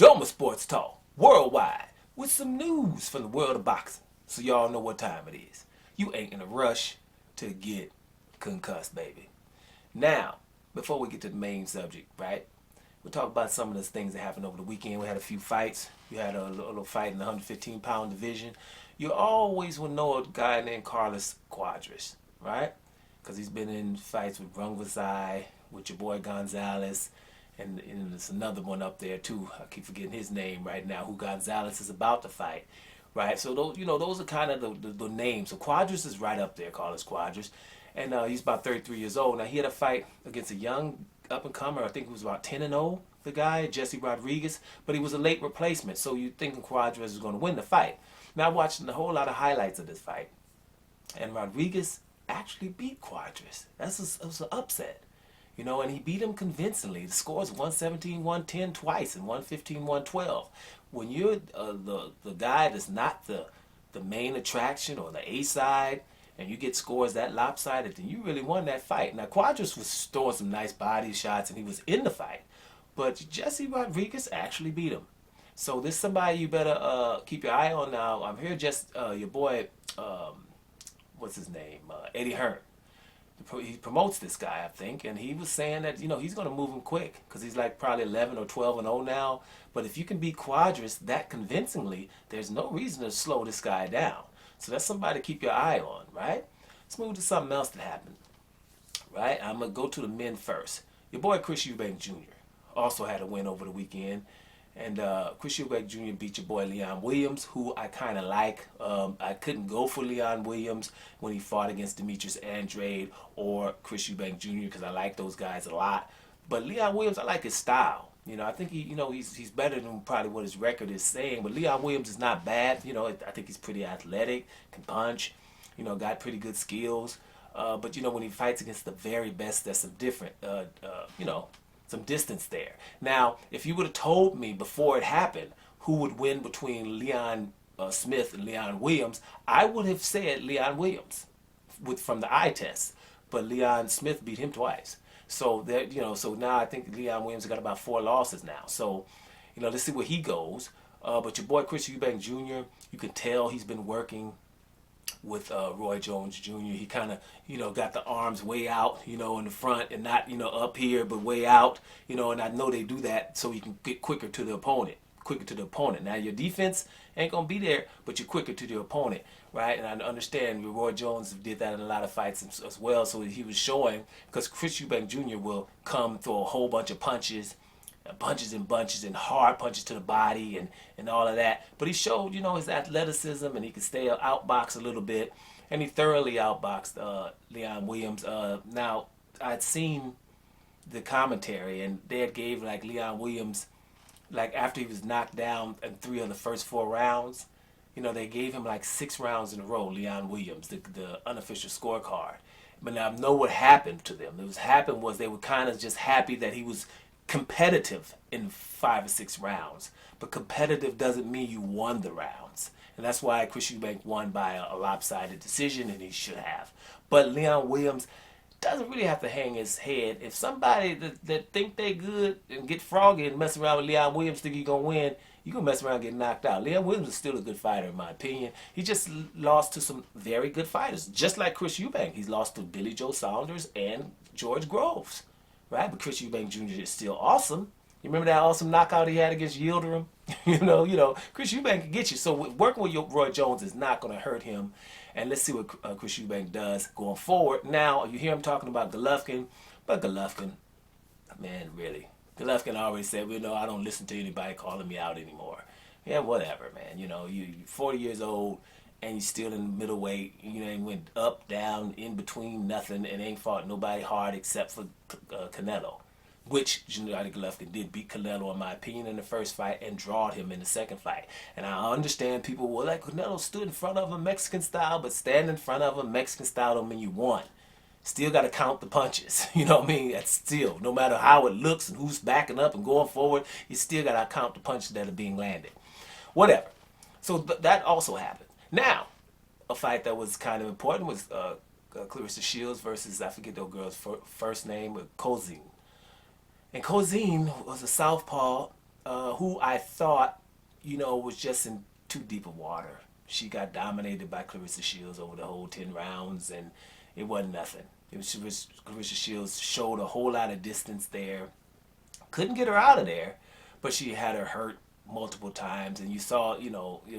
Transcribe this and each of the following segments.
Doma Sports Talk, worldwide, with some news from the world of boxing. So y'all know what time it is. You ain't in a rush to get concussed, baby. Now, before we get to the main subject, right? We'll talk about some of the things that happened over the weekend. We had a few fights. You had a little fight in the 115-pound division. You always will know a guy named Carlos Cuadras, right? Because he's been in fights with Rungvisai, with your boy Gonzalez, and there's another one up there too. I keep forgetting his name right now, who Gonzalez is about to fight, right? So those are kind of the names. So Cuadras is right up there, Carlos Cuadras, and he's about 33 years old. Now he had a fight against a young up and comer. I think he was about 10-0. The guy Jesse Rodriguez, but he was a late replacement. So you thinking Cuadras is going to win the fight? Now I'm watching a whole lot of highlights of this fight, and Rodriguez actually beat Cuadras. That was an upset. And he beat him convincingly. The score is 117-110 twice and 115-112. When you're the guy that's not the main attraction or the A side, and you get scores that lopsided, then you really won that fight. Now, Cuadras was throwing some nice body shots, and he was in the fight. But Jesse Rodriguez actually beat him. So this is somebody you better keep your eye on now. I'm here just your boy, what's his name? Eddie Hearn. He promotes this guy, I think, and he was saying that he's going to move him quick because he's like probably 11 or 12-0 now. But if you can beat Cuadras that convincingly, there's no reason to slow this guy down. So that's somebody to keep your eye on, right? Let's move to something else that happened, right? I'm gonna go to the men first. Your boy Chris Eubank Jr. also had a win over the weekend. And Chris Eubank Jr. beat your boy Leon Williams, who I kind of like. I couldn't go for Leon Williams when he fought against Demetrius Andrade or Chris Eubank Jr. because I like those guys a lot. But Leon Williams, I like his style. I think he's better than probably what his record is saying. But Leon Williams is not bad. I think he's pretty athletic, can punch. Got pretty good skills. But when he fights against the very best, there's some different. Some distance there. Now, if you would have told me before it happened who would win between Leon Smith and Leon Williams, I would have said Leon Williams from the eye test. But Leon Smith beat him twice. So so now I think Leon Williams got about 4 losses now. So, let's see where he goes. But your boy Chris Eubank Jr., you can tell he's been working with Roy Jones Jr. He kind of, got the arms way out, in the front and not, up here, but way out, and I know they do that so you can get quicker to the opponent. Now, your defense ain't going to be there, but you're quicker to the opponent, right? And I understand Roy Jones did that in a lot of fights as well, so he was showing, because Chris Eubank Jr. will come throw a whole bunch of punches and bunches and hard punches to the body and all of that. But he showed, his athleticism, and he could stay outbox a little bit. And he thoroughly outboxed Leon Williams. Now, I'd seen the commentary, and they had gave like Leon Williams, like after he was knocked down in 3 of the first 4 rounds, they gave him like 6 rounds in a row, Leon Williams, the unofficial scorecard. But now I know what happened to them. What happened was they were kind of just happy that he was competitive in 5 or 6 rounds, but competitive doesn't mean you won the rounds, and that's why Chris Eubank won by a lopsided decision, and he should have. But Leon Williams doesn't really have to hang his head. If somebody that think they good and get froggy and mess around with Leon Williams think you're gonna win, you're gonna mess around and get knocked out. Leon Williams is still a good fighter in my opinion. He just lost to some very good fighters, just like Chris Eubank. He's lost to Billy Joe Saunders and George Groves. Right, but Chris Eubank Jr. is still awesome. You remember that awesome knockout he had against Yildirim? Chris Eubank can get you. So working with Roy Jones is not going to hurt him. And let's see what Chris Eubank does going forward. Now, you hear him talking about Golovkin, but Golovkin, man, really. Golovkin already said, I don't listen to anybody calling me out anymore. Yeah, whatever, man. You're 40 years old, and you're still in the middleweight. You went up, down, in between, nothing, and ain't fought nobody hard except for Canelo, which Gennady Golovkin did beat Canelo, in my opinion, in the first fight and drawed him in the second fight. And I understand people were like, Canelo stood in front of him Mexican style, but stand in front of him Mexican style don't mean you won. Still got to count the punches. You know what I mean? That's still, no matter how it looks and who's backing up and going forward, you still got to count the punches that are being landed. Whatever. So that also happened. Now, a fight that was kind of important was Claressa Shields versus, I forget the girl's first name, Kozin. And Kozin was a southpaw who I thought, was just in too deep of water. She got dominated by Claressa Shields over the whole 10 rounds, and it wasn't nothing. Claressa Shields showed a whole lot of distance there. Couldn't get her out of there, but she had her hurt multiple times, and you saw, it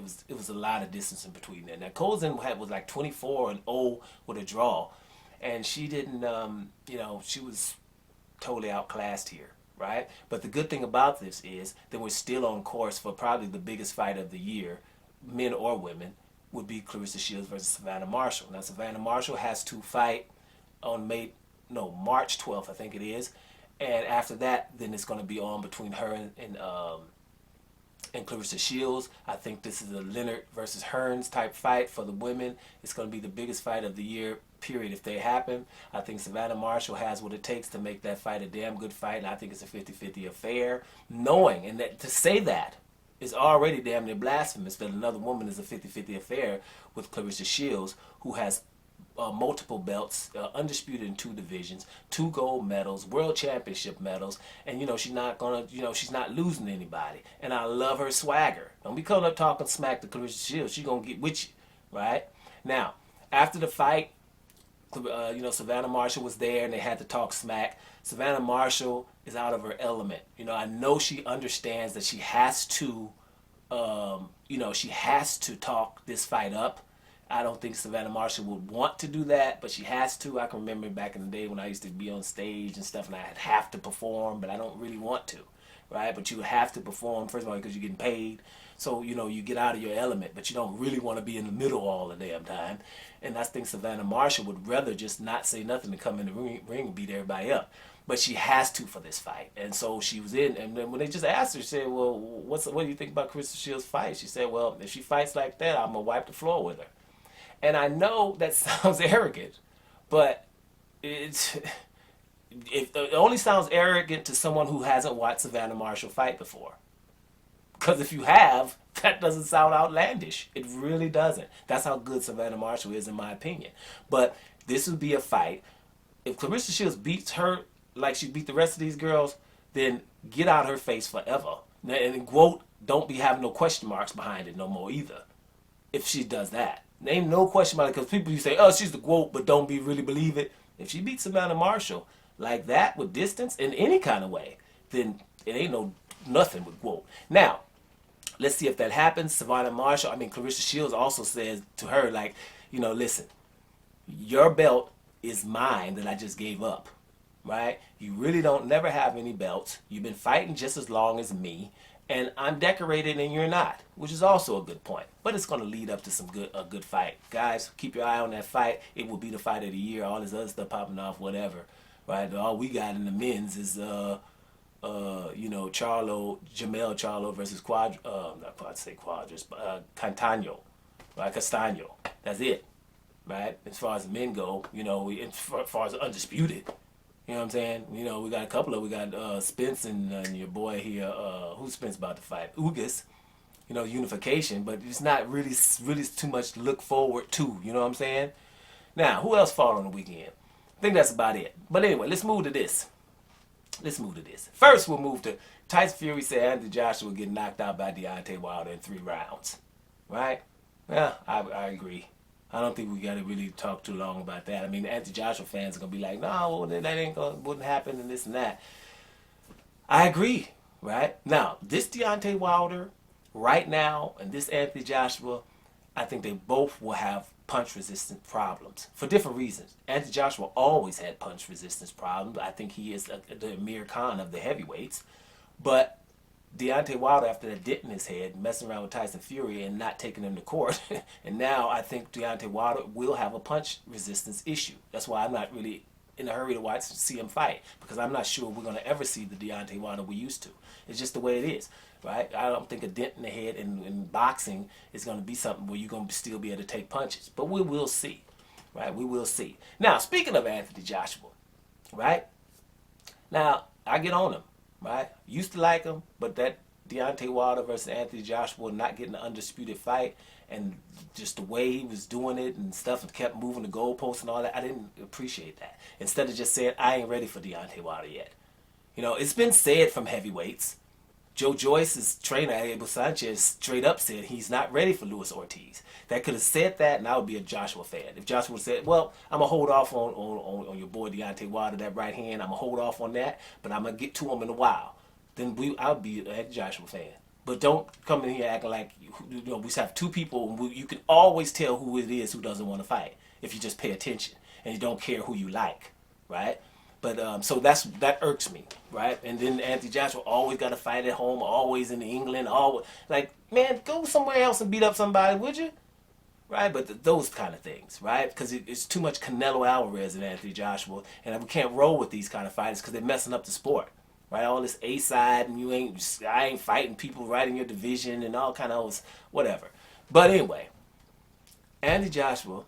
was a lot of distance in between there. Now Cozen was like 24-0 with a draw, and she didn't, she was totally outclassed here, right? But the good thing about this is that we're still on course for probably the biggest fight of the year, men or women, would be Claressa Shields versus Savannah Marshall. Now Savannah Marshall has to fight on March 12th, I think it is, and after that, then it's going to be on between her and Claressa Shields. I think this is a Leonard versus Hearns type fight for the women. It's going to be the biggest fight of the year, period, if they happen. I think Savannah Marshall has what it takes to make that fight a damn good fight, and I think it's a 50-50 affair. Knowing, and that to say that is already damn near blasphemous, that another woman is a 50-50 affair with Claressa Shields, who has multiple belts, undisputed in 2 divisions, 2 gold medals, world championship medals, and she's not losing to anybody. And I love her swagger. Don't be coming up talking smack to Claressa Shields. She's gonna get with you, right? Now, after the fight, Savannah Marshall was there, and they had to talk smack. Savannah Marshall is out of her element. I know she understands that she has to, she has to talk this fight up. I don't think Savannah Marshall would want to do that, but she has to. I can remember back in the day when I used to be on stage and stuff, and I'd have to perform, but I don't really want to, right? But you would have to perform, first of all, because you're getting paid. So, you get out of your element, but you don't really want to be in the middle all the damn time. And I think Savannah Marshall would rather just not say nothing to come in the ring and beat everybody up. But she has to for this fight. And so she was in, and then when they just asked her, she said, well, what do you think about Claressa Shields' fight? She said, well, if she fights like that, I'm going to wipe the floor with her. And I know that sounds arrogant, but it only sounds arrogant to someone who hasn't watched Savannah Marshall fight before. Because if you have, that doesn't sound outlandish. It really doesn't. That's how good Savannah Marshall is, in my opinion. But this would be a fight. If Claressa Shields beats her like she beat the rest of these girls, then get out her face forever. And quote, don't be having no question marks behind it no more either. If she does that. Ain't no question about it, because people, you say, oh, she's the GOAT, but don't really believe it. If she beats Savannah Marshall like that with distance in any kind of way, then it ain't nothing with GOAT. Now, let's see if that happens. Claressa Shields also says to her, like, listen, your belt is mine that I just gave up, right? You really don't never have any belts. You've been fighting just as long as me. And I'm decorated and you're not, which is also a good point. But it's going to lead up to a good fight. Guys, keep your eye on that fight. It will be the fight of the year. All this other stuff popping off, whatever. Right? All we got in the men's is, Jamel Charlo versus Cantano. Right? Castano. That's it. Right? As far as the men go, as far as undisputed. You know what I'm saying? We got a couple of, we got Spence and your boy here, who's Spence about to fight? Ugas, unification, but it's not really too much to look forward to, you know what I'm saying? Now, who else fought on the weekend? I think that's about it. But anyway, let's move to this. First, we'll move to Tyson Fury said Anthony Joshua would get knocked out by Deontay Wilder in 3 rounds. Right? Yeah, I agree. I don't think we got to really talk too long about that. I mean, the anti-Joshua fans are going to be like, no, that wouldn't happen and this and that. I agree, right? Now, this Deontay Wilder right now and this Anthony Joshua, I think they both will have punch resistance problems for different reasons. Anthony Joshua always had punch resistance problems. I think he is the Amir Khan of the heavyweights. But Deontay Wilder, after that dent in his head, messing around with Tyson Fury and not taking him to court, and now I think Deontay Wilder will have a punch resistance issue. That's why I'm not really in a hurry to see him fight, because I'm not sure we're going to ever see the Deontay Wilder we used to. It's just the way it is, right? I don't think a dent in the head in boxing is going to be something where you're going to still be able to take punches, but we will see, right? We will see. Now, speaking of Anthony Joshua, right? Now, I get on him. Right? Used to like him, but that Deontay Wilder versus Anthony Joshua not getting an undisputed fight, and just the way he was doing it and stuff, and kept moving the goalposts and all that, I didn't appreciate that. Instead of just saying, I ain't ready for Deontay Wilder yet. It's been said from heavyweights, Joe Joyce's trainer, Abel Sanchez, straight up said he's not ready for Luis Ortiz. That could have said that, and I would be a Joshua fan. If Joshua said, well, I'm going to hold off on your boy Deontay Wilder, that right hand. I'm going to hold off on that, but I'm going to get to him in a while. Then I'll be a Joshua fan. But don't come in here acting like, we have two people, and you can always tell who it is who doesn't want to fight if you just pay attention and you don't care who you like, right? But so that irks me, right? And then Anthony Joshua always got to fight at home, always in England, always like, man, go somewhere else and beat up somebody, would you? Right? But those kind of things, right? Because it's too much Canelo Alvarez and Anthony Joshua, and we can't roll with these kind of fighters because they're messing up the sport, right? All this A side, and I ain't fighting people right in your division and all kind of whatever. But anyway, Anthony Joshua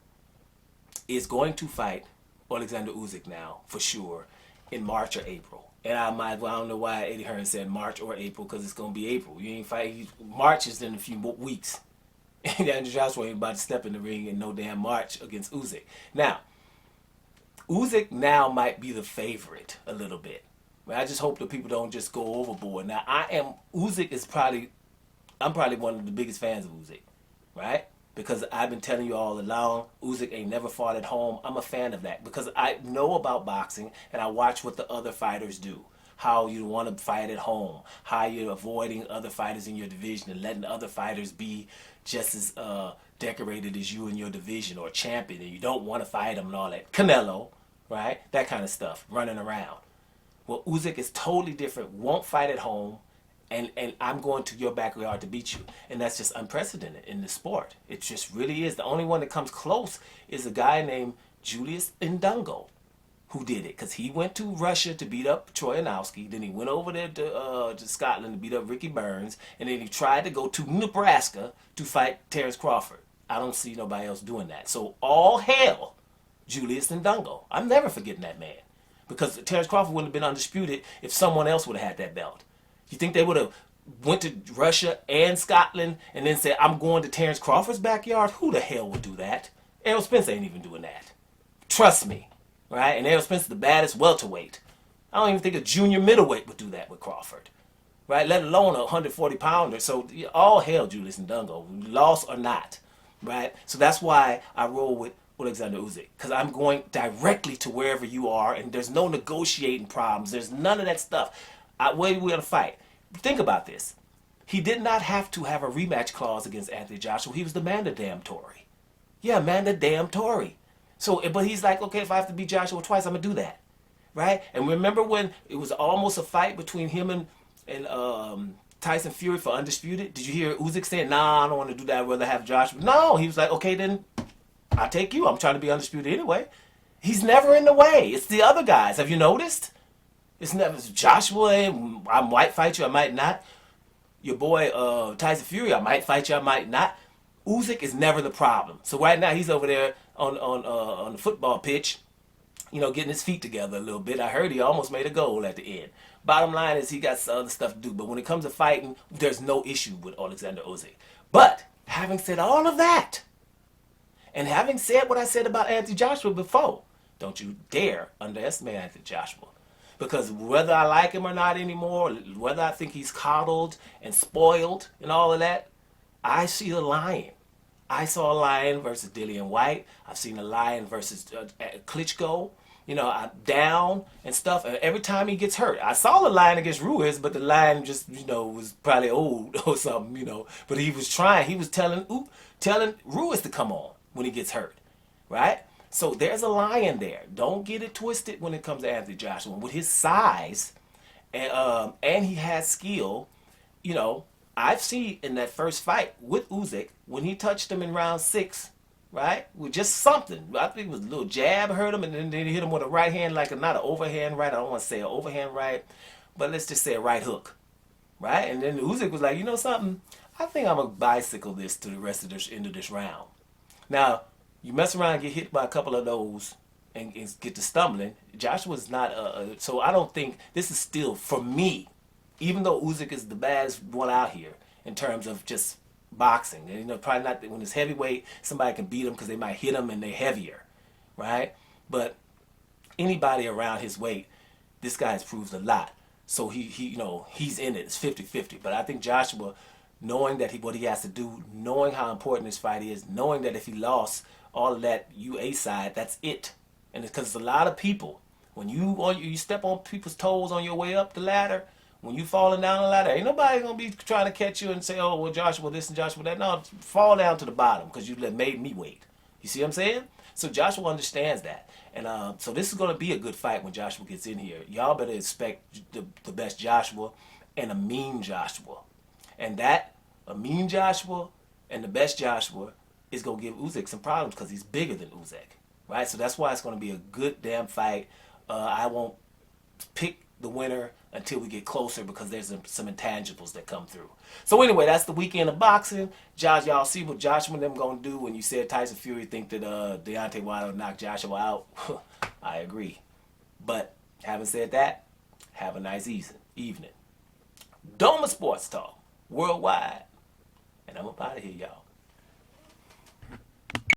is going to fight Oleksandr Usyk now, for sure, in March or April. And I don't know why Eddie Hearn said March or April, because it's going to be April. You ain't fighting. March is in a few weeks. And Anthony Joshua ain't about to step in the ring in no damn March against Usyk. Now, Usyk now might be the favorite a little bit. I just hope that people don't just go overboard. Now, Usyk is I'm probably one of the biggest fans of Usyk, right? Because I've been telling you all along, Usyk ain't never fought at home. I'm a fan of that because I know about boxing and I watch what the other fighters do. How you want to fight at home, how you're avoiding other fighters in your division and letting other fighters be just as decorated as you in your division or champion, and you don't want to fight them and all that. Canelo, right? That kind of stuff, running around. Well, Usyk is totally different, won't fight at home, and I'm going to your backyard to beat you. And that's just unprecedented in the sport. It just really is. The only one that comes close is a guy named Julius Ndungo, who did it. Because he went to Russia to beat up Troyanowski. Then he went over there to Scotland to beat up Ricky Burns. And then he tried to go to Nebraska to fight Terrence Crawford. I don't see nobody else doing that. So all hail Julius Ndungo. I'm never forgetting that man. Because Terrence Crawford wouldn't have been undisputed if someone else would have had that belt. You think they would have went to Russia and Scotland and then said, I'm going to Terrence Crawford's backyard? Who the hell would do that? Errol Spence ain't even doing that. Trust me. Right? And Errol Spence is the baddest welterweight. I don't even think a junior middleweight would do that with Crawford. Right? Let alone a 140-pounder. So all hail Julius Ndungo, lost or not. Right? So that's why I roll with Oleksandr Usyk. Because I'm going directly to wherever you are, and there's no negotiating problems. There's none of that stuff. Where are we going to fight? Think about this. He did not have to have a rematch clause against Anthony Joshua. He was the mandatory. Yeah, mandatory. So, but he's like, okay, if I have to beat Joshua twice, I'm going to do that. Right? And remember when it was almost a fight between him and Tyson Fury for Undisputed? Did you hear Usyk saying, nah, I don't want to do that. I'd rather have Joshua. No, he was like, okay, then I'll take you. I'm trying to be undisputed anyway. He's never in the way. It's the other guys. Have you noticed? It's never Joshua. I might fight you. I might not. Your boy Tyson Fury. I might fight you. I might not. Usyk is never the problem. So right now he's over there on the football pitch, getting his feet together a little bit. I heard he almost made a goal at the end. Bottom line is he got some other stuff to do. But when it comes to fighting, there's no issue with Oleksandr Usyk. But having said all of that, and having said what I said about Anthony Joshua before, don't you dare underestimate Anthony Joshua. Because whether I like him or not anymore, whether I think he's coddled and spoiled and all of that, I see a lion. I saw a lion versus Dillian White. I've seen a lion versus Klitschko. Down and stuff. And every time he gets hurt, I saw the lion against Ruiz, but the lion just, was probably old or something, But he was trying. He was telling Ruiz to come on when he gets hurt, right? So there's a lion there. Don't get it twisted when it comes to Anthony Joshua. With his size and he has skill, I've seen in that first fight with Usyk, when he touched him in round 6, right, with just something. I think it was a little jab hurt him, and then he hit him with a right hand, not an overhand right. I don't want to say an overhand right, but let's just say a right hook, right? And then Usyk was like, something? I think I'm going to bicycle this to the rest of the end of this round. Now, you mess around and get hit by a couple of those and get to stumbling. Joshua's not, so I don't think this is still, for me, even though Usyk is the baddest one out here in terms of just boxing. And, probably not when it's heavyweight, somebody can beat him because they might hit him and they're heavier, right? But anybody around his weight, this guy has proved a lot. So he you know, he's in it. It's 50-50. But I think Joshua, knowing that what he has to do, knowing how important this fight is, knowing that if he lost all of that UA side, that's it. And it's because it's a lot of people. When you step on people's toes on your way up the ladder, when you falling down the ladder, ain't nobody gonna be trying to catch you and say, "Oh, well, Joshua this and Joshua that." No, fall down to the bottom because you made me wait. You see what I'm saying? So Joshua understands that, and so this is gonna be a good fight when Joshua gets in here. Y'all better expect the best Joshua and a mean Joshua, and that a mean Joshua and the best Joshua is gonna give Usyk some problems because he's bigger than Usyk, right? So that's why it's gonna be a good damn fight. I won't pick the winner until we get closer because there's some intangibles that come through. So anyway, that's the weekend of boxing. Y'all see what Joshua and them gonna do when you said Tyson Fury think that Deontay Wilder knocked Joshua out. I agree. But having said that, have a nice evening. Doma Sports Talk worldwide, and I'm up out of here, y'all.